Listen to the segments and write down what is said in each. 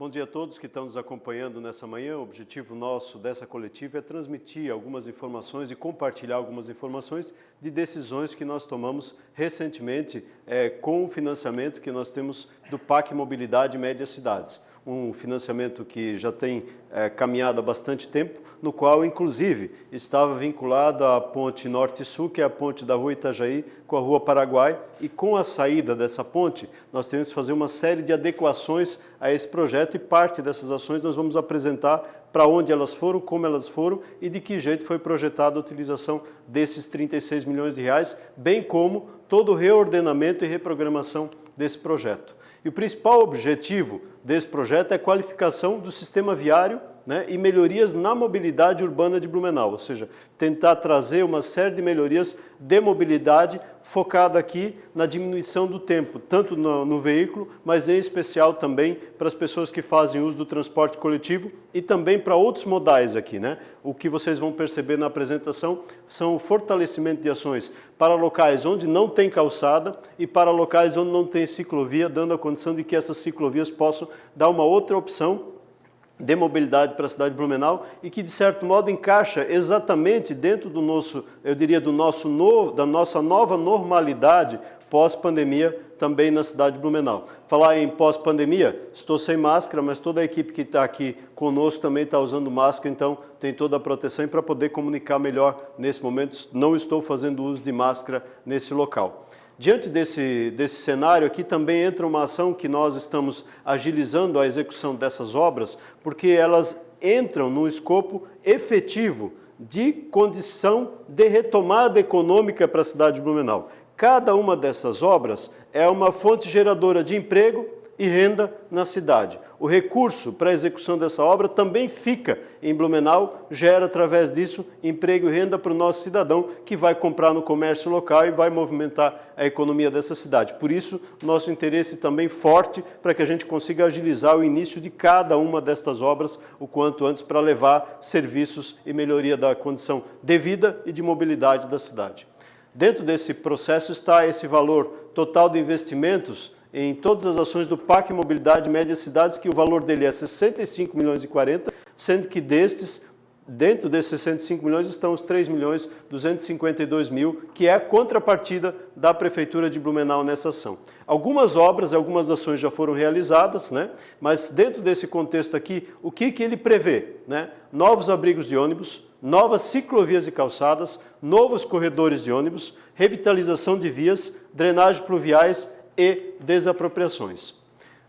Bom dia a todos que estão nos acompanhando nessa manhã. O objetivo nosso dessa coletiva é transmitir algumas informações e compartilhar algumas informações de decisões que nós tomamos recentemente com o financiamento que nós temos do PAC Mobilidade Médias Cidades. Um financiamento que já tem caminhado há bastante tempo, no qual, inclusive, estava vinculado à ponte Norte-Sul, que é a ponte da Rua Itajaí com a Rua Paraguai, e com a saída dessa ponte, nós temos que fazer uma série de adequações a esse projeto e parte dessas ações nós vamos apresentar para onde elas foram, como elas foram e de que jeito foi projetada a utilização desses 36 milhões de reais, bem como todo o reordenamento e reprogramação desse projeto. E o principal objetivo desse projeto é a qualificação do sistema viário, e melhorias na mobilidade urbana de Blumenau, ou seja, tentar trazer uma série de melhorias de mobilidade focada aqui na diminuição do tempo, tanto no veículo, mas em especial também para as pessoas que fazem uso do transporte coletivo e também para outros modais aqui. O que vocês vão perceber na apresentação são o fortalecimento de ações para locais onde não tem calçada e para locais onde não tem ciclovia, dando a condição de que essas ciclovias possam dar uma outra opção de mobilidade para a cidade de Blumenau e que, de certo modo, encaixa exatamente dentro do nosso, eu diria, da nossa nova normalidade pós-pandemia também na cidade de Blumenau. Falar em pós-pandemia, estou sem máscara, mas toda a equipe que está aqui conosco também está usando máscara, então tem toda a proteção e para poder comunicar melhor nesse momento, não estou fazendo uso de máscara nesse local. Diante desse cenário aqui também entra uma ação que nós estamos agilizando a execução dessas obras, porque elas entram no escopo efetivo de condição de retomada econômica para a cidade de Blumenau. Cada uma dessas obras é uma fonte geradora de emprego e renda na cidade. O recurso para a execução dessa obra também fica em Blumenau, gera através disso emprego e renda para o nosso cidadão que vai comprar no comércio local e vai movimentar a economia dessa cidade. Por isso, nosso interesse também forte para que a gente consiga agilizar o início de cada uma destas obras o quanto antes para levar serviços e melhoria da condição de vida e de mobilidade da cidade. Dentro desse processo está esse valor total de investimentos em todas as ações do PAC Mobilidade Médias Cidades, que o valor dele é 65 milhões e 40, sendo que dentro desses 65 milhões estão os 3 milhões 252 mil, que é a contrapartida da Prefeitura de Blumenau nessa ação. Algumas obras, algumas ações já foram realizadas, mas dentro desse contexto aqui, o que ele prevê? Novos abrigos de ônibus, novas ciclovias e calçadas, novos corredores de ônibus, revitalização de vias, drenagem pluviais e desapropriações.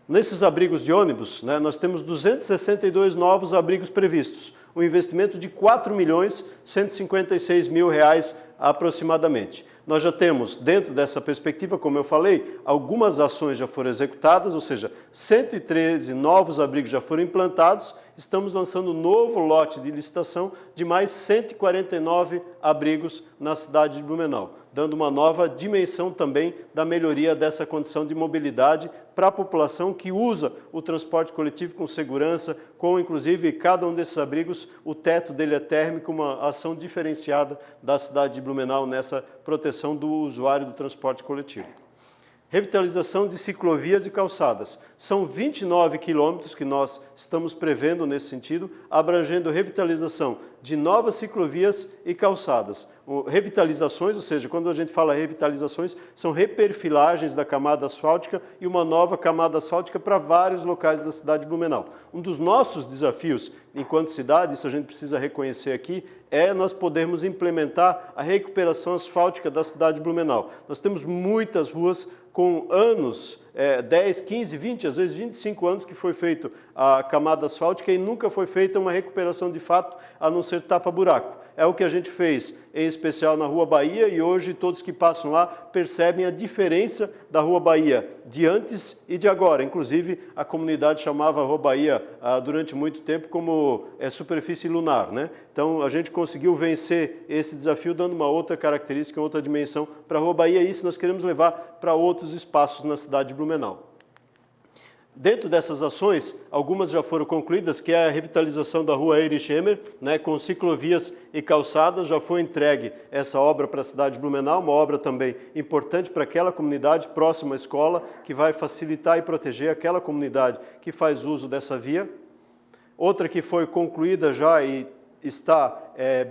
Nesses abrigos de ônibus, nós temos 262 novos abrigos previstos, um investimento de 4 milhões 156 mil reais aproximadamente. Nós já temos, dentro dessa perspectiva, como eu falei, algumas ações já foram executadas, ou seja, 113 novos abrigos já foram implantados, estamos lançando um novo lote de licitação de mais 149 abrigos na cidade de Blumenau, dando uma nova dimensão também da melhoria dessa condição de mobilidade para a população que usa o transporte coletivo com segurança, com inclusive cada um desses abrigos, o teto dele é térmico, uma ação diferenciada da cidade de Blumenau nessa proteção do usuário do transporte coletivo. Revitalização de ciclovias e calçadas. São 29 quilômetros que nós estamos prevendo nesse sentido, abrangendo revitalização de novas ciclovias e calçadas. Revitalizações, ou seja, quando a gente fala revitalizações, são reperfilagens da camada asfáltica e uma nova camada asfáltica para vários locais da cidade de Blumenau. Um dos nossos desafios enquanto cidade, isso a gente precisa reconhecer aqui, é nós podermos implementar a recuperação asfáltica da cidade de Blumenau. Nós temos muitas ruas com anos, 10, 15, 20, às vezes 25 anos que foi feita a camada asfáltica e nunca foi feita uma recuperação de fato, a não ser tapa-buraco. É o que a gente fez, em especial na Rua Bahia, e hoje todos que passam lá percebem a diferença da Rua Bahia de antes e de agora. Inclusive, a comunidade chamava a Rua Bahia durante muito tempo como superfície lunar. Então, a gente conseguiu vencer esse desafio dando uma outra característica, outra dimensão para a Rua Bahia, e isso nós queremos levar para outros espaços na cidade de Blumenau. Dentro dessas ações, algumas já foram concluídas, que é a revitalização da rua Erich Schemmer, né, com ciclovias e calçadas. Já foi entregue essa obra para a cidade de Blumenau, uma obra também importante para aquela comunidade próxima à escola, que vai facilitar e proteger aquela comunidade que faz uso dessa via. Outra que foi concluída já e está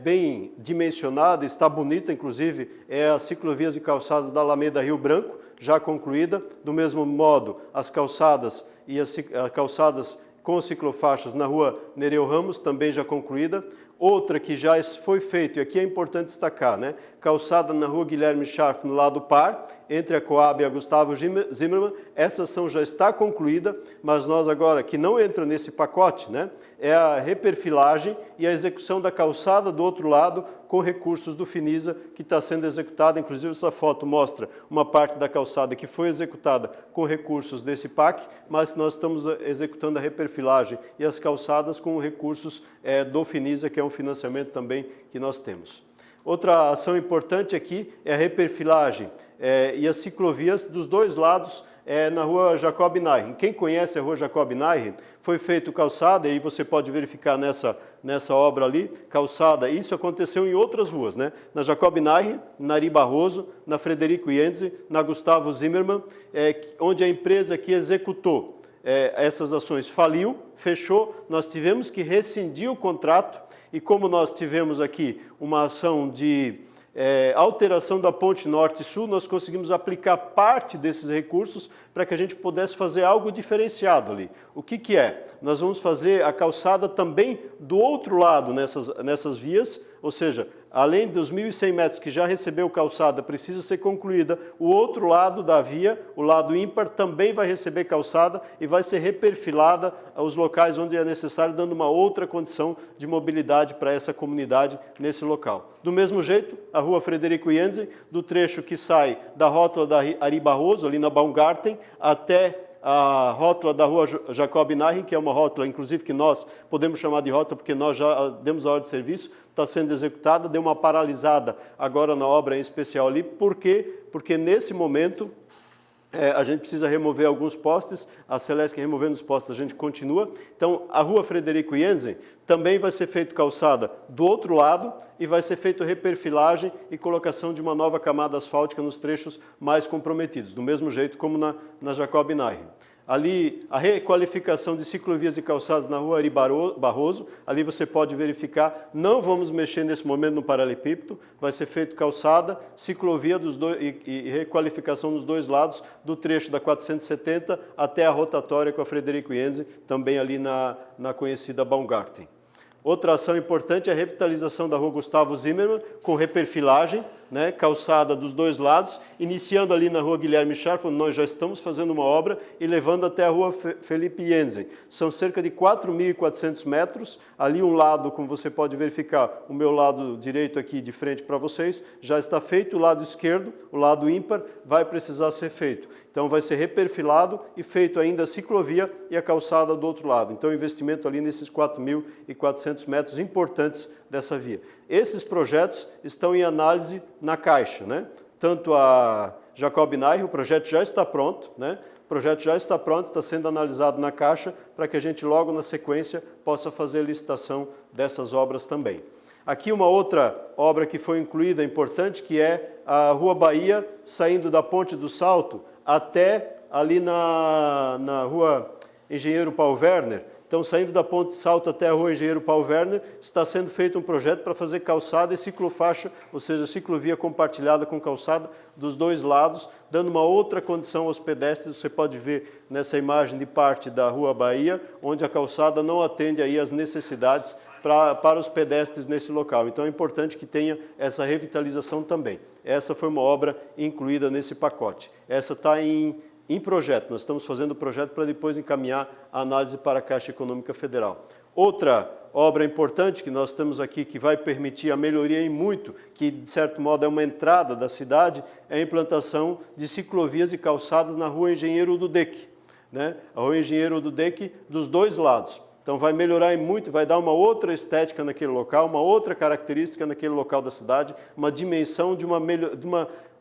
bem dimensionada, está bonita, inclusive, é as ciclovias e calçadas da Alameda Rio Branco, já concluída. Do mesmo modo, as calçadas e as calçadas com ciclofaixas na rua Nereu Ramos, também já concluída. Outra que já foi feita, e aqui é importante destacar, né? Calçada na rua Guilherme Scharf, no lado par, entre a Coab e a Gustavo Zimmermann. Essa ação já está concluída, mas nós agora, que não entra nesse pacote, né? É a reperfilagem e a execução da calçada do outro lado com recursos do Finisa, que está sendo executada. Inclusive, essa foto mostra uma parte da calçada que foi executada com recursos desse PAC, mas nós estamos executando a reperfilagem e as calçadas com recursos do Finisa, que é um financiamento também que nós temos. Outra ação importante aqui é a reperfilagem e as ciclovias dos dois lados na rua Jacob Neichen. Quem conhece a rua Jacob Neichen, foi feito calçada, e aí você pode verificar nessa obra ali, calçada. Isso aconteceu em outras ruas, né? Na Jacob Neichen, na Ari Barroso, na Frederico Jensen, na Gustavo Zimmermann, onde a empresa que executou essas ações faliu, fechou. Nós tivemos que rescindir o contrato, e como nós tivemos aqui uma ação de alteração da ponte norte-sul, nós conseguimos aplicar parte desses recursos para que a gente pudesse fazer algo diferenciado ali. O que é? Nós vamos fazer a calçada também do outro lado nessas vias, ou seja, além dos 1.100 metros que já recebeu calçada, precisa ser concluída, o outro lado da via, o lado ímpar, também vai receber calçada e vai ser reperfilada aos locais onde é necessário, dando uma outra condição de mobilidade para essa comunidade nesse local. Do mesmo jeito, a rua Frederico Jensen, do trecho que sai da rótula da Ari Barroso, ali na Baumgarten, até a rótula da rua Jacob Neichen, que é uma rótula, inclusive, que nós podemos chamar de rótula porque nós já demos a ordem de serviço, está sendo executada, deu uma paralisada agora na obra em especial ali. Por quê? Porque nesse momento a gente precisa remover alguns postes, a Celesc removendo os postes, a gente continua. Então, a rua Frederico Jensen também vai ser feito calçada do outro lado e vai ser feito reperfilagem e colocação de uma nova camada asfáltica nos trechos mais comprometidos, do mesmo jeito como na Jacob Neichen. Ali, a requalificação de ciclovias e calçadas na rua Ari Barroso, ali você pode verificar, não vamos mexer nesse momento no paralelepípedo, vai ser feito calçada, ciclovia e requalificação nos dois lados, do trecho da 470 até a rotatória com a Frederico Jensen, também ali na conhecida Baumgarten. Outra ação importante é a revitalização da rua Gustavo Zimmermann, com reperfilagem, né, calçada dos dois lados, iniciando ali na rua Guilherme Scharf, onde nós já estamos fazendo uma obra, e levando até a rua Felipe Jensen. São cerca de 4.400 metros. Ali um lado, como você pode verificar, o meu lado direito aqui de frente para vocês, já está feito. O lado esquerdo, o lado ímpar, vai precisar ser feito. Então vai ser reperfilado e feito ainda a ciclovia e a calçada do outro lado. Então investimento ali nesses 4.400 metros importantes dessa via. Esses projetos estão em análise na Caixa, né? Tanto a Jacob Neichen, o projeto já está pronto, né? O projeto já está pronto, está sendo analisado na Caixa para que a gente logo na sequência possa fazer a licitação dessas obras também. Aqui uma outra obra que foi incluída importante, que é a Rua Bahia, saindo da Ponte do Salto até ali na Rua Engenheiro Paul Werner. Então, saindo da Ponte de Salto até a Rua Engenheiro Paul Werner, está sendo feito um projeto para fazer calçada e ciclofaixa, ou seja, ciclovia compartilhada com calçada dos dois lados, dando uma outra condição aos pedestres. Você pode ver nessa imagem de parte da Rua Bahia, onde a calçada não atende aí às necessidades para os pedestres nesse local. Então é importante que tenha essa revitalização também. Essa foi uma obra incluída nesse pacote. Essa está em projeto, nós estamos fazendo o projeto para depois encaminhar a análise para a Caixa Econômica Federal. Outra obra importante que nós temos aqui, que vai permitir a melhoria em muito, que de certo modo é uma entrada da cidade, é a implantação de ciclovias e calçadas na Rua Engenheiro Dudek, né? A Rua Engenheiro Dudek dos dois lados. Então vai melhorar muito, vai dar uma outra estética naquele local, uma outra característica naquele local da cidade, uma dimensão de uma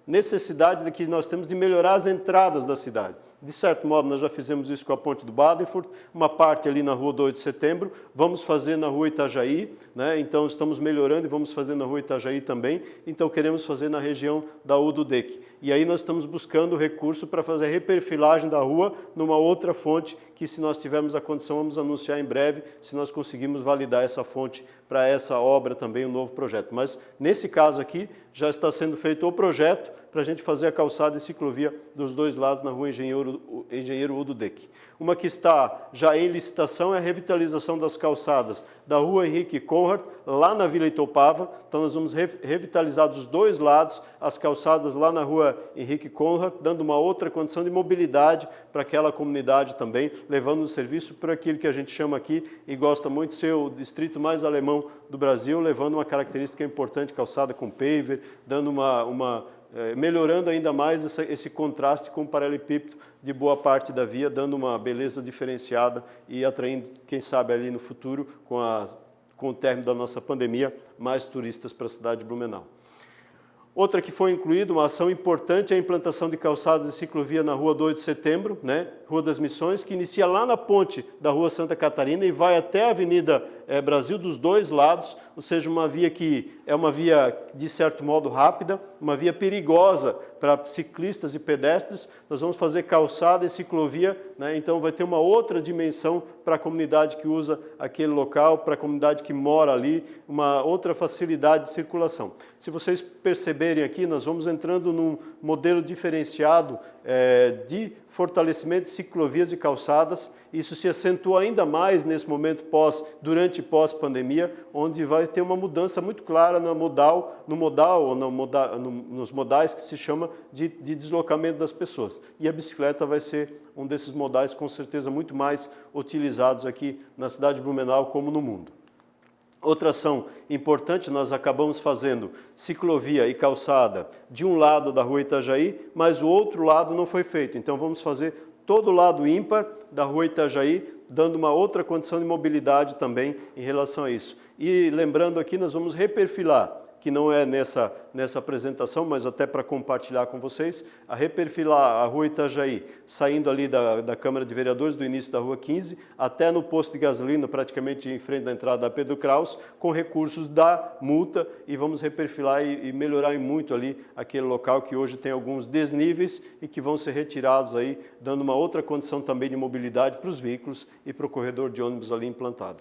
necessidade que nós temos de melhorar as entradas da cidade. De certo modo, nós já fizemos isso com a ponte do Badenfurt, uma parte ali na rua 2 de setembro, vamos fazer na rua Itajaí, né? Então estamos melhorando e vamos fazer na rua Itajaí também, então queremos fazer na região da Ududec. E aí nós estamos buscando recurso para fazer a reperfilagem da rua numa outra fonte, que se nós tivermos a condição, vamos anunciar em breve, se nós conseguimos validar essa fonte para essa obra também, um novo projeto. Mas nesse caso aqui, já está sendo feito o projeto para a gente fazer a calçada e ciclovia dos dois lados na rua Engenheiro Ududec. Uma que está já em licitação é a revitalização das calçadas da rua Henrique Conrad, lá na Vila Itopava. Então nós vamos revitalizar dos dois lados as calçadas lá na rua Henrique Conrad, dando uma outra condição de mobilidade para aquela comunidade também, levando o serviço para aquilo que a gente chama aqui, e gosta muito de ser o distrito mais alemão do Brasil, levando uma característica importante, calçada com paver, dando melhorando ainda mais esse contraste com o paralelepípedo de boa parte da via, dando uma beleza diferenciada e atraindo, quem sabe, ali no futuro, com o término da nossa pandemia, mais turistas para a cidade de Blumenau. Outra que foi incluída, uma ação importante, é a implantação de calçadas e ciclovia na rua 2 de setembro, né? Rua das Missões, que inicia lá na ponte da rua Santa Catarina e vai até a Avenida Brasil dos dois lados, ou seja, uma via que é uma via, de certo modo, rápida, uma via perigosa para ciclistas e pedestres. Nós vamos fazer calçada e ciclovia, né? Então vai ter uma outra dimensão para a comunidade que usa aquele local, para a comunidade que mora ali, uma outra facilidade de circulação. Se vocês perceberem aqui, nós vamos entrando num modelo diferenciado de fortalecimento de ciclovias e calçadas. Isso se acentua ainda mais nesse momento durante e pós-pandemia, onde vai ter uma mudança muito clara nos modais que se chama de deslocamento das pessoas. E a bicicleta vai ser um desses modais, com certeza, muito mais utilizados aqui na cidade de Blumenau, como no mundo. Outra ação importante, nós acabamos fazendo ciclovia e calçada de um lado da rua Itajaí, mas o outro lado não foi feito. Então vamos fazer todo o lado ímpar da rua Itajaí, dando uma outra condição de mobilidade também em relação a isso. E lembrando aqui, nós vamos reperfilar, que não é nessa apresentação, mas até para compartilhar com vocês, a reperfilar a rua Itajaí, saindo ali da Câmara de Vereadores, do início da rua 15, até no posto de gasolina, praticamente em frente da entrada da Pedro Kraus, com recursos da multa, e vamos reperfilar e melhorar muito ali aquele local que hoje tem alguns desníveis e que vão ser retirados aí, dando uma outra condição também de mobilidade para os veículos e para o corredor de ônibus ali implantado.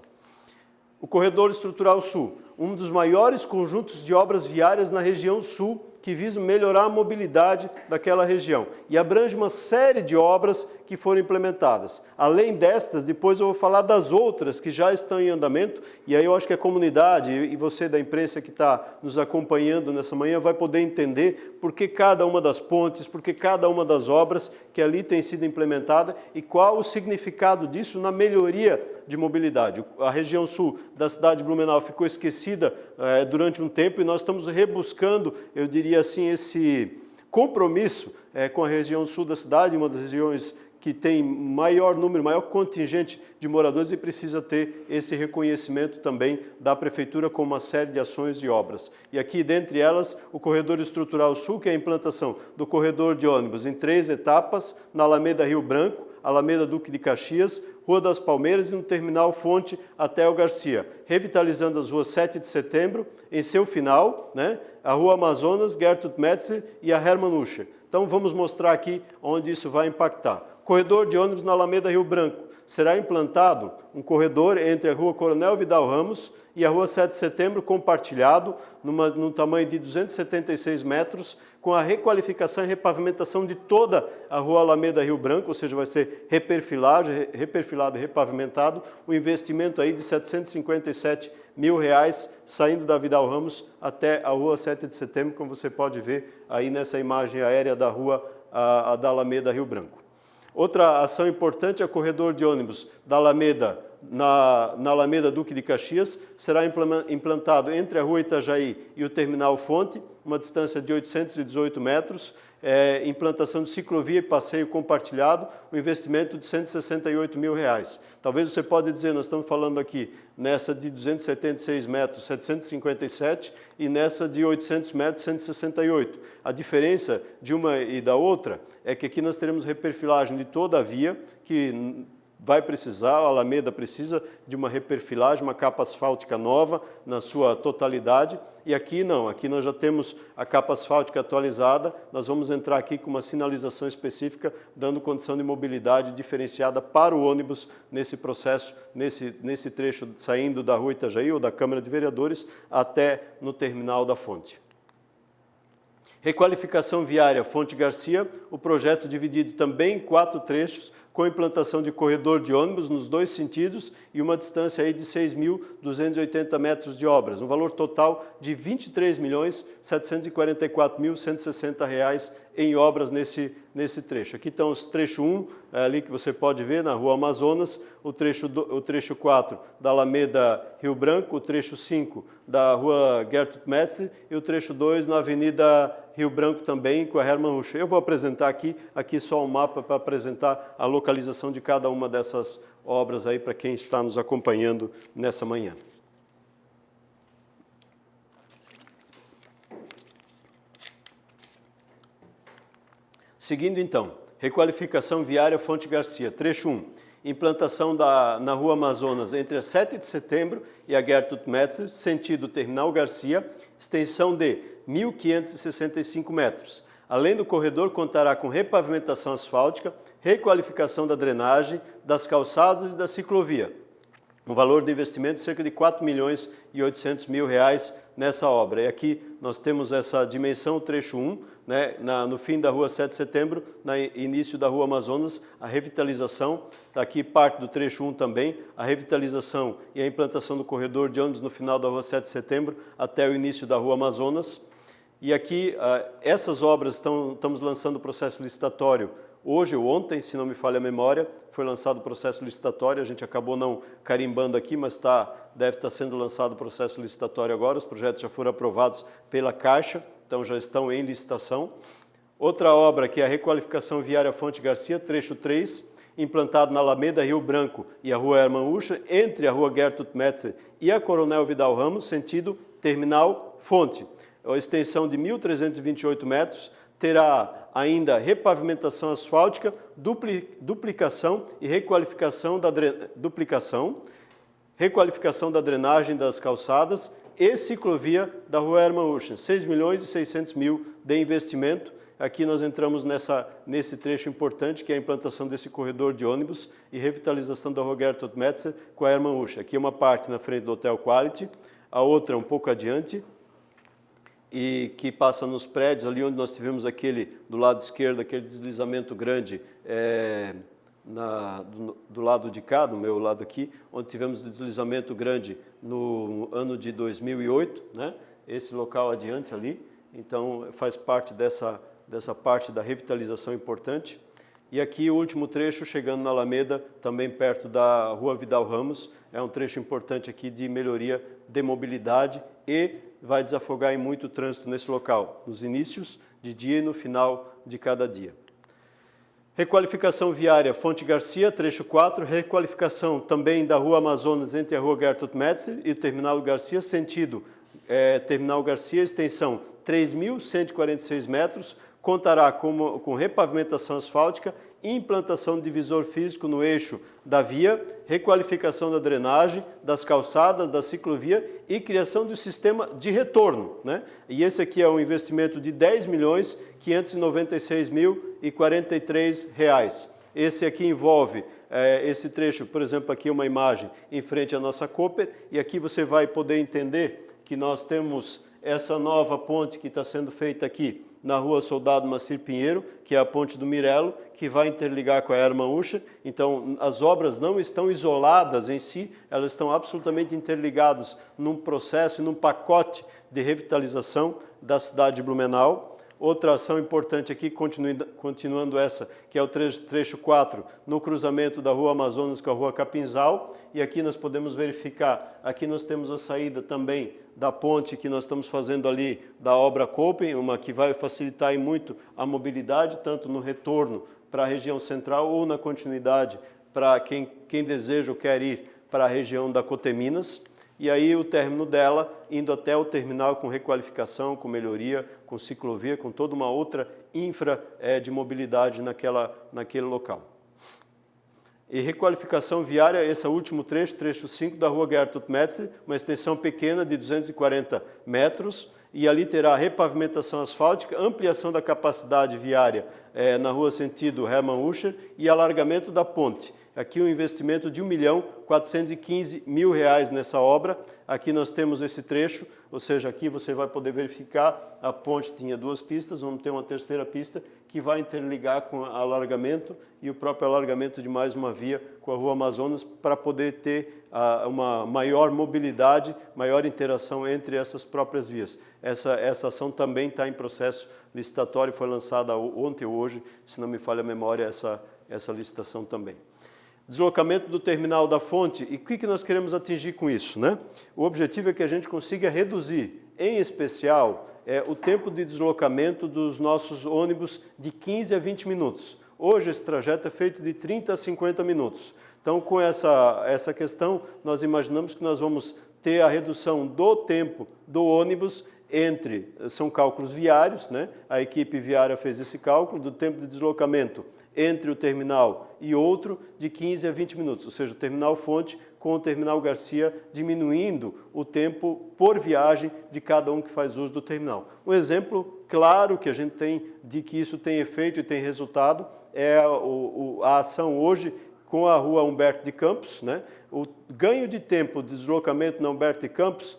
O Corredor Estrutural Sul, um dos maiores conjuntos de obras viárias na região sul, que visam melhorar a mobilidade daquela região. E abrange uma série de obras que foram implementadas. Além destas, depois eu vou falar das outras que já estão em andamento, e aí eu acho que a comunidade e você da imprensa que está nos acompanhando nessa manhã vai poder entender por que cada uma das pontes, por que cada uma das obras que ali tem sido implementada e qual o significado disso na melhoria de mobilidade. A região sul da cidade de Blumenau ficou esquecida durante um tempo e nós estamos rebuscando, eu diria assim, esse compromisso com a região sul da cidade, uma das regiões que tem maior número, maior contingente de moradores e precisa ter esse reconhecimento também da Prefeitura com uma série de ações e obras. E aqui, dentre elas, o Corredor Estrutural Sul, que é a implantação do corredor de ônibus em 3 etapas, na Alameda Rio Branco, Alameda Duque de Caxias, Rua das Palmeiras e no Terminal Fonte até o Garcia, revitalizando as ruas 7 de setembro, em seu final, né, a Rua Amazonas, Gertrud Metzer e a Hermann Uscher. Então vamos mostrar aqui onde isso vai impactar. Corredor de ônibus na Alameda Rio Branco. Será implantado um corredor entre a Rua Coronel Vidal Ramos e a Rua 7 de Setembro, compartilhado, num tamanho de 276 metros, com a requalificação e repavimentação de toda a Rua Alameda Rio Branco, ou seja, vai ser reperfilado e repavimentado, um investimento aí de R$ 757 mil, saindo da Vidal Ramos até a Rua 7 de Setembro, como você pode ver aí nessa imagem aérea da Rua da Alameda Rio Branco. Outra ação importante é o corredor de ônibus da Alameda na Alameda Duque de Caxias, será implantado entre a Rua Itajaí e o Terminal Fonte, uma distância de 818 metros, implantação de ciclovia e passeio compartilhado, um investimento de R$168 mil. Talvez você pode dizer, nós estamos falando aqui nessa de 276 metros, 757, e nessa de 800 metros, 168. A diferença de uma e da outra é que aqui nós teremos reperfilagem de toda a via, que vai precisar, a Alameda precisa de uma reperfilagem, uma capa asfáltica nova na sua totalidade, e aqui não, aqui nós já temos a capa asfáltica atualizada, nós vamos entrar aqui com uma sinalização específica, dando condição de mobilidade diferenciada para o ônibus nesse processo, nesse trecho saindo da Rua Itajaí ou da Câmara de Vereadores até no Terminal da Fonte. Requalificação viária Fonte Garcia, o projeto dividido também em 4 trechos, com implantação de corredor de ônibus nos 2 sentidos e uma distância aí de 6.280 metros de obras, um valor total de R$ 23.744.160 em obras nesse trecho. Aqui estão os trecho 1, ali que você pode ver, na Rua Amazonas, o trecho 4 da Alameda Rio Branco, o trecho 5 da Rua Gertrude Metzler e o trecho 2 na Avenida Rio Branco também, com a Hermann Ruscher. Eu vou apresentar aqui só um mapa para apresentar a localização de cada uma dessas obras aí para quem está nos acompanhando nessa manhã. Seguindo então, requalificação viária Fonte Garcia, trecho 1, implantação na Rua Amazonas entre a 7 de setembro e a Gertrude Metzler, sentido Terminal Garcia, extensão de 1.565 metros. Além do corredor, contará com repavimentação asfáltica, requalificação da drenagem, das calçadas e da ciclovia. Um valor de investimento de cerca de R$ 4.800.000 nessa obra. E aqui nós temos essa dimensão, o trecho 1, né, no fim da Rua 7 de Setembro, no início da Rua Amazonas, a revitalização, daqui parte do trecho 1 também, a revitalização e a implantação do corredor de ônibus no final da Rua 7 de Setembro até o início da Rua Amazonas. E aqui, essas obras estamos lançando o processo licitatório hoje ou ontem, se não me falha a memória, foi lançado o processo licitatório, a gente acabou não carimbando aqui, mas deve estar sendo lançado o processo licitatório agora, os projetos já foram aprovados pela Caixa, então já estão em licitação. Outra obra que é a requalificação viária Fonte Garcia, trecho 3, implantado na Alameda Rio Branco e a Rua Hermann Ruscher, entre a Rua Gertrude Metzler e a Coronel Vidal Ramos, sentido Terminal Fonte. A extensão de 1.328 metros, terá ainda repavimentação asfáltica, duplicação e requalificação da drenagem das calçadas e ciclovia da Rua Hermann Ruscher, R$ 6.600.000 de investimento. Aqui nós entramos nesse trecho importante, que é a implantação desse corredor de ônibus e revitalização da Rua Gertrude Metzler com a Hermann Ruscher. Aqui é uma parte na frente do Hotel Quality, a outra um pouco adiante, e que passa nos prédios, ali onde nós tivemos do lado esquerdo, aquele deslizamento grande, do lado de cá, do meu lado aqui, onde tivemos deslizamento grande no ano de 2008, né? Esse local adiante ali, então faz parte dessa parte da revitalização importante. E aqui o último trecho, chegando na Alameda, também perto da Rua Vidal Ramos, é um trecho importante aqui de melhoria de mobilidade e vai desafogar em muito trânsito nesse local, nos inícios de dia e no final de cada dia. Requalificação viária Fonte Garcia, trecho 4, requalificação também da Rua Amazonas entre a Rua Gertrude Metzler e o Terminal Garcia, sentido Terminal Garcia, extensão 3.146 metros, contará com repavimentação asfáltica, implantação de divisor físico no eixo da via, requalificação da drenagem, das calçadas, da ciclovia e criação do sistema de retorno, né? E esse aqui é um investimento de R$ 10.596.043. Esse aqui envolve esse trecho, por exemplo, aqui uma imagem em frente à nossa Cooper, e aqui você vai poder entender que nós temos essa nova ponte que está sendo feita aqui na Rua Soldado Macir Pinheiro, que é a ponte do Mirelo, que vai interligar com a Hermann Ruscher. Então, as obras não estão isoladas em si, elas estão absolutamente interligadas num processo, num pacote de revitalização da cidade de Blumenau. Outra ação importante aqui, continuando essa, que é o trecho 4, no cruzamento da Rua Amazonas com a Rua Capinzal. E aqui nós podemos verificar, aqui nós temos a saída também da ponte que nós estamos fazendo ali da obra Copen, uma que vai facilitar muito a mobilidade, tanto no retorno para a região central ou na continuidade para quem deseja ou quer ir para a região da Coteminas. E aí o término dela, indo até o terminal com requalificação, com melhoria, com ciclovia, com toda uma outra infra de mobilidade naquele local. E requalificação viária, esse é o último trecho 5 da Rua Gertrud Metzler, uma extensão pequena de 240 metros, e ali terá repavimentação asfáltica, ampliação da capacidade viária na rua sentido Hermann Uscher e alargamento da ponte. Aqui um investimento de R$ 1.415.000 nessa obra. Aqui nós temos esse trecho, ou seja, aqui você vai poder verificar, a ponte tinha 2 pistas, vamos ter uma terceira pista que vai interligar com o alargamento e o próprio alargamento de mais uma via com a Rua Amazonas para poder ter uma maior mobilidade, maior interação entre essas próprias vias. Essa ação também está em processo licitatório, foi lançada ontem ou hoje, se não me falha a memória, essa licitação também. Deslocamento do terminal da fonte, e o que nós queremos atingir com isso, né? O objetivo é que a gente consiga reduzir, em especial, o tempo de deslocamento dos nossos ônibus de 15 a 20 minutos. Hoje esse trajeto é feito de 30 a 50 minutos. Então, com essa questão, nós imaginamos que nós vamos ter a redução do tempo do ônibus são cálculos viários, né? A equipe viária fez esse cálculo do tempo de deslocamento entre o terminal e outro de 15 a 20 minutos, ou seja, o terminal fonte com o terminal Garcia diminuindo o tempo por viagem de cada um que faz uso do terminal. Um exemplo claro que a gente tem de que isso tem efeito e tem resultado é a ação hoje com a Rua Humberto de Campos, né? O ganho de tempo de deslocamento na Humberto de Campos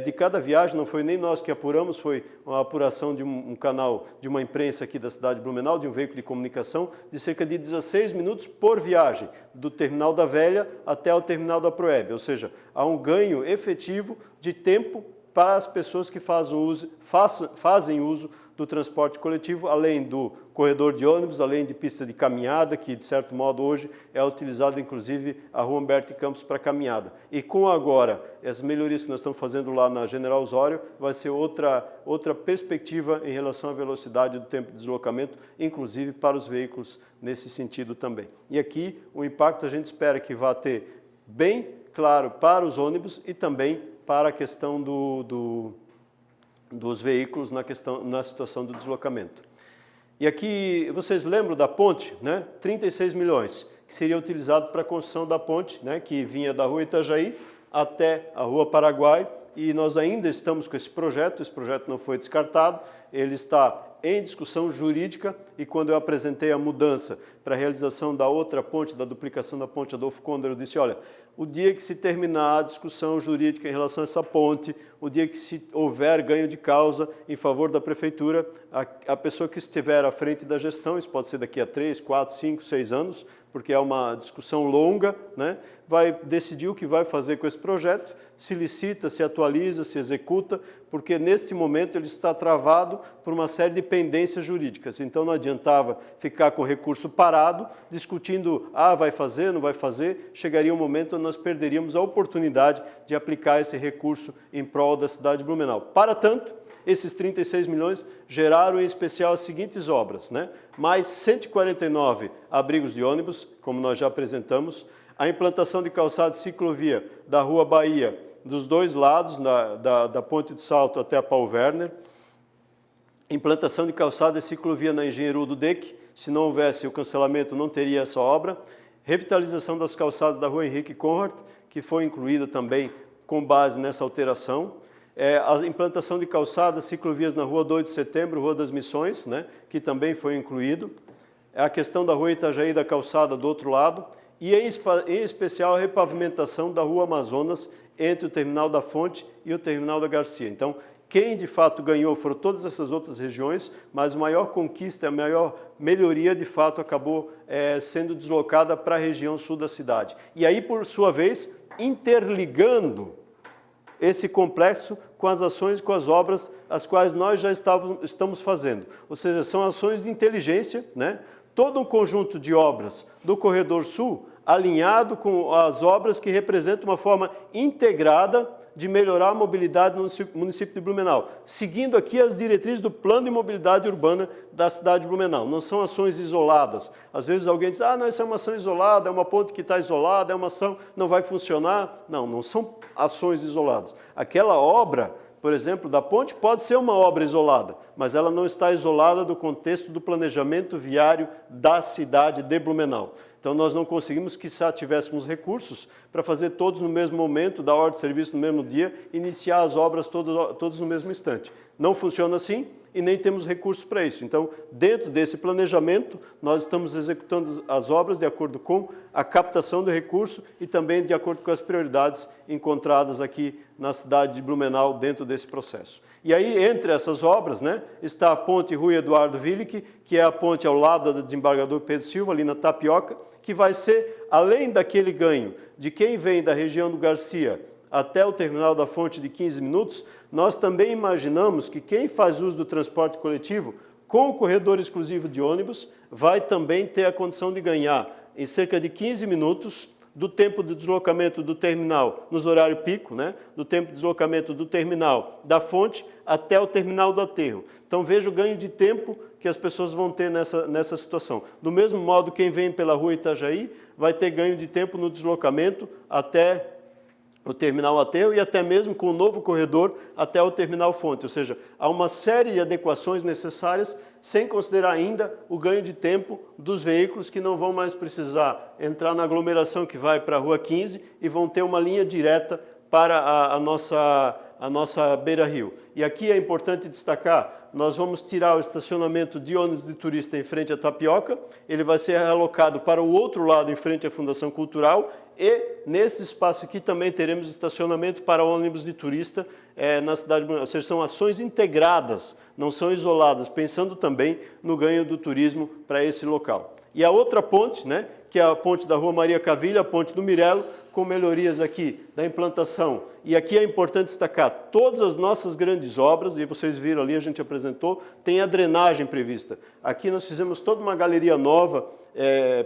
de cada viagem, não foi nem nós que apuramos, foi uma apuração de um canal de uma imprensa aqui da cidade de Blumenau, de um veículo de comunicação, de cerca de 16 minutos por viagem, do terminal da Velha até o terminal da Proeb, ou seja, há um ganho efetivo de tempo para as pessoas que fazem uso do transporte coletivo, além do corredor de ônibus, além de pista de caminhada, que de certo modo hoje é utilizado inclusive a Rua Humberto de Campos para caminhada. E com agora as melhorias que nós estamos fazendo lá na General Osório, vai ser outra perspectiva em relação à velocidade do tempo de deslocamento, inclusive para os veículos nesse sentido também. E aqui o impacto a gente espera que vá ter bem claro para os ônibus e também para a questão dos veículos na situação do deslocamento. E aqui, vocês lembram da ponte, né? 36 milhões, que seria utilizado para a construção da ponte, né? Que vinha da Rua Itajaí até a Rua Paraguai, e nós ainda estamos com esse projeto não foi descartado, ele está em discussão jurídica, e quando eu apresentei a mudança para a realização da outra ponte, da duplicação da ponte Adolfo Kondler, eu disse, olha, o dia que se terminar a discussão jurídica em relação a essa ponte, o dia que se houver ganho de causa em favor da prefeitura, a pessoa que estiver à frente da gestão, isso pode ser daqui a 3, 4, 5, 6 anos, porque é uma discussão longa, né? Vai decidir o que vai fazer com esse projeto, se licita, se atualiza, se executa, porque neste momento ele está travado por uma série de pendências jurídicas. Então não adiantava ficar com o recurso parado, discutindo, vai fazer, não vai fazer, chegaria um momento onde nós perderíamos a oportunidade de aplicar esse recurso em prol da cidade de Blumenau. Para tanto, esses 36 milhões geraram em especial as seguintes obras, né? Mais 149 abrigos de ônibus, como nós já apresentamos, a implantação de calçada e ciclovia da Rua Bahia, dos dois lados, da Ponte do Salto até a Paul Werner, implantação de calçada e ciclovia na Engenheiro do DEC, se não houvesse o cancelamento não teria essa obra, revitalização das calçadas da Rua Henrique Conrad, que foi incluída também com base nessa alteração, a implantação de calçadas, ciclovias na Rua 2 de Setembro, Rua das Missões, né, que também foi incluído, a questão da Rua Itajaí da calçada do outro lado, e em especial a repavimentação da Rua Amazonas entre o Terminal da Fonte e o Terminal da Garcia. Então, quem de fato ganhou foram todas essas outras regiões, mas a maior conquista, a maior melhoria de fato acabou sendo deslocada para a região sul da cidade. E aí, por sua vez, interligando esse complexo com as ações e com as obras as quais nós já estamos fazendo. Ou seja, são ações de inteligência, né? Todo um conjunto de obras do Corredor Sul alinhado com as obras que representam uma forma integrada de melhorar a mobilidade no município de Blumenau, seguindo aqui as diretrizes do Plano de Mobilidade Urbana da cidade de Blumenau. Não são ações isoladas. Às vezes alguém diz, não, isso é uma ação isolada, é uma ponte que está isolada, é uma ação, não vai funcionar. Não, não são ações isoladas. Aquela obra, por exemplo, da ponte pode ser uma obra isolada, mas ela não está isolada do contexto do planejamento viário da cidade de Blumenau. Então, nós não conseguimos que, se tivéssemos recursos para fazer todos no mesmo momento, dar ordem de serviço no mesmo dia, iniciar as obras todos no mesmo instante. Não funciona assim e nem temos recursos para isso. Então, dentro desse planejamento, nós estamos executando as obras de acordo com a captação do recurso e também de acordo com as prioridades encontradas aqui na cidade de Blumenau dentro desse processo. E aí, entre essas obras, né, está a ponte Rui Eduardo Willich, que é a ponte ao lado da desembargador Pedro Silva, ali na Tapioca, que vai ser, além daquele ganho de quem vem da região do Garcia até o terminal da Fonte de 15 minutos, nós também imaginamos que quem faz uso do transporte coletivo com o corredor exclusivo de ônibus vai também ter a condição de ganhar em cerca de 15 minutos do tempo de deslocamento do terminal nos horários pico, né? Do tempo de deslocamento do terminal da Fonte até o terminal do aterro. Então veja o ganho de tempo que as pessoas vão ter nessa situação. Do mesmo modo, quem vem pela rua Itajaí vai ter ganho de tempo no deslocamento até o terminal aterro e até mesmo com o novo corredor até o terminal Fonte. Ou seja, há uma série de adequações necessárias, sem considerar ainda o ganho de tempo dos veículos que não vão mais precisar entrar na aglomeração que vai para a Rua 15 e vão ter uma linha direta para a nossa beira-rio. E aqui é importante destacar, nós vamos tirar o estacionamento de ônibus de turista em frente à Tapioca, ele vai ser realocado para o outro lado, em frente à Fundação Cultural, e nesse espaço aqui também teremos estacionamento para ônibus de turista na cidade de Blumenau. Ou seja, são ações integradas, não são isoladas, pensando também no ganho do turismo para esse local. E a outra ponte, né, que é a ponte da Rua Maria Cavilha, a ponte do Mirelo, com melhorias aqui da implantação. E aqui é importante destacar, todas as nossas grandes obras, e vocês viram ali, a gente apresentou, tem a drenagem prevista. Aqui nós fizemos toda uma galeria nova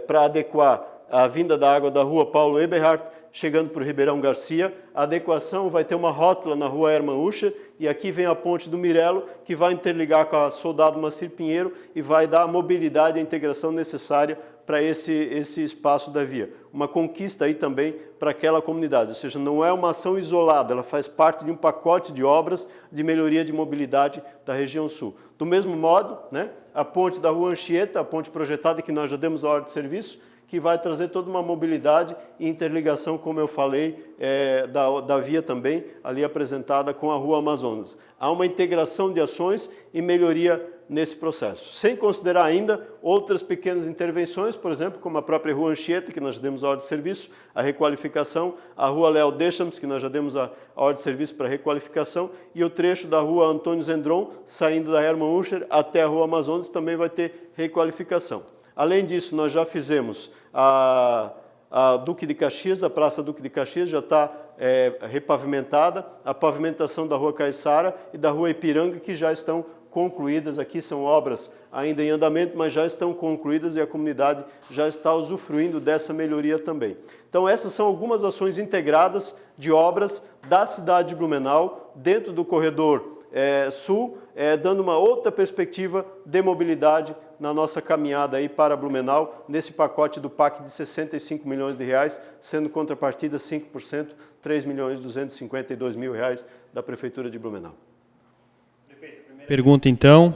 para adequar a vinda da água da Rua Paulo Eberhardt, chegando para o Ribeirão Garcia. A adequação vai ter uma rótula na Rua Hermann Uscher, e aqui vem a ponte do Mirelo, que vai interligar com a Soldado Macir Pinheiro e vai dar a mobilidade e a integração necessária para esse espaço da via. Uma conquista aí também para aquela comunidade, ou seja, não é uma ação isolada, ela faz parte de um pacote de obras de melhoria de mobilidade da região sul. Do mesmo modo, né, a ponte da Rua Anchieta, a ponte projetada que nós já demos a ordem de serviço, que vai trazer toda uma mobilidade e interligação, como eu falei, da via também, ali apresentada com a Rua Amazonas. Há uma integração de ações e melhoria nesse processo, sem considerar ainda outras pequenas intervenções, por exemplo, como a própria Rua Anchieta, que nós já demos a ordem de serviço, a requalificação, a Rua Léo Deschamps, que nós já demos a ordem de serviço para requalificação, e o trecho da Rua Antônio Zendron, saindo da Hermann Uscher até a Rua Amazonas, também vai ter requalificação. Além disso, nós já fizemos a Duque de Caxias, a Praça Duque de Caxias já está repavimentada, a pavimentação da Rua Caiçara e da Rua Ipiranga, que já estão concluídas. Aqui são obras ainda em andamento, mas já estão concluídas e a comunidade já está usufruindo dessa melhoria também. Então, essas são algumas ações integradas de obras da cidade de Blumenau, dentro do corredor sul, dando uma outra perspectiva de mobilidade na nossa caminhada aí para Blumenau, nesse pacote do PAC de 65 milhões de reais, sendo contrapartida 5%, 3.252.000 reais da Prefeitura de Blumenau. Pergunta então,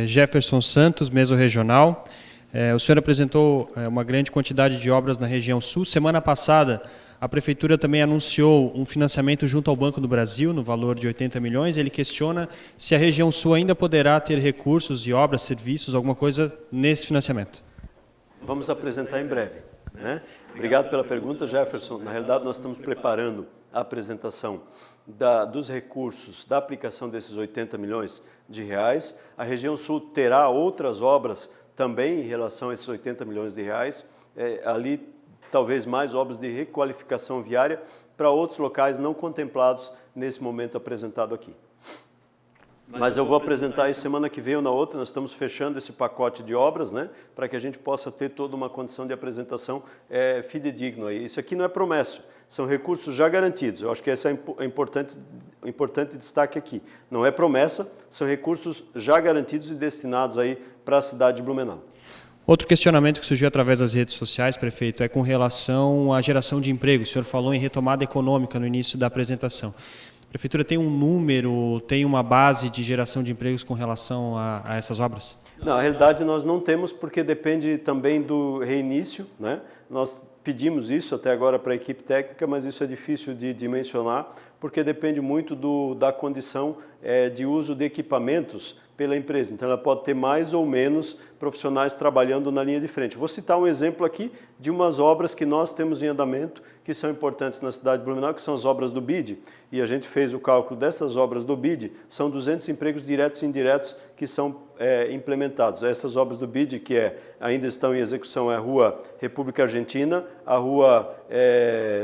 Jefferson Santos, Mesorregional. O senhor apresentou uma grande quantidade de obras na região sul. Semana passada, a Prefeitura também anunciou um financiamento junto ao Banco do Brasil, no valor de 80 milhões. Ele questiona se a região sul ainda poderá ter recursos de obras, serviços, alguma coisa nesse financiamento. Vamos apresentar em breve, né? Obrigado pela pergunta, Jefferson. Na realidade, nós estamos preparando a apresentação dos recursos da aplicação desses 80 milhões de reais. A região sul terá outras obras também em relação a esses 80 milhões de reais. Ali, talvez mais obras de requalificação viária, para outros locais não contemplados nesse momento apresentado aqui. Mas eu vou apresentar isso semana que vem ou na outra, nós estamos fechando esse pacote de obras, né, para que a gente possa ter toda uma condição de apresentação fidedigna. Isso aqui não é promessa, são recursos já garantidos. Eu acho que esse é o importante destaque aqui. Não é promessa, são recursos já garantidos e destinados aí para a cidade de Blumenau. Outro questionamento que surgiu através das redes sociais, prefeito, é com relação à geração de emprego. O senhor falou em retomada econômica no início da apresentação. A Prefeitura tem um número, tem uma base de geração de empregos com relação a essas obras? Não, na realidade nós não temos, porque depende também do reinício, né? Nós pedimos isso até agora para a equipe técnica, mas isso é difícil de dimensionar, porque depende muito da condição de uso de equipamentos pela empresa. Então ela pode ter mais ou menos profissionais trabalhando na linha de frente. Vou citar um exemplo aqui de umas obras que nós temos em andamento, que são importantes na cidade de Blumenau, que são as obras do BID, e a gente fez o cálculo dessas obras do BID, são 200 empregos diretos e indiretos que são implementados. Essas obras do BID, que ainda estão em execução, é a Rua República Argentina, a Rua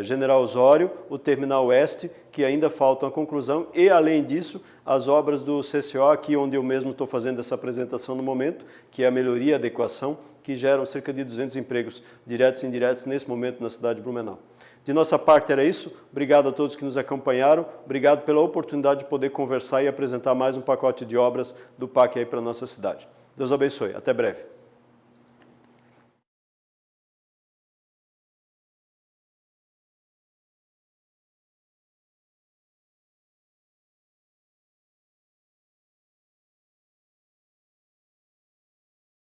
General Osório, o Terminal Oeste, que ainda faltam a conclusão, e além disso, as obras do CCO, aqui onde eu mesmo estou fazendo essa apresentação no momento, que é a melhoria e adequação, que geram cerca de 200 empregos diretos e indiretos nesse momento na cidade de Blumenau. De nossa parte era isso, obrigado a todos que nos acompanharam, obrigado pela oportunidade de poder conversar e apresentar mais um pacote de obras do PAC aí para a nossa cidade. Deus abençoe, até breve.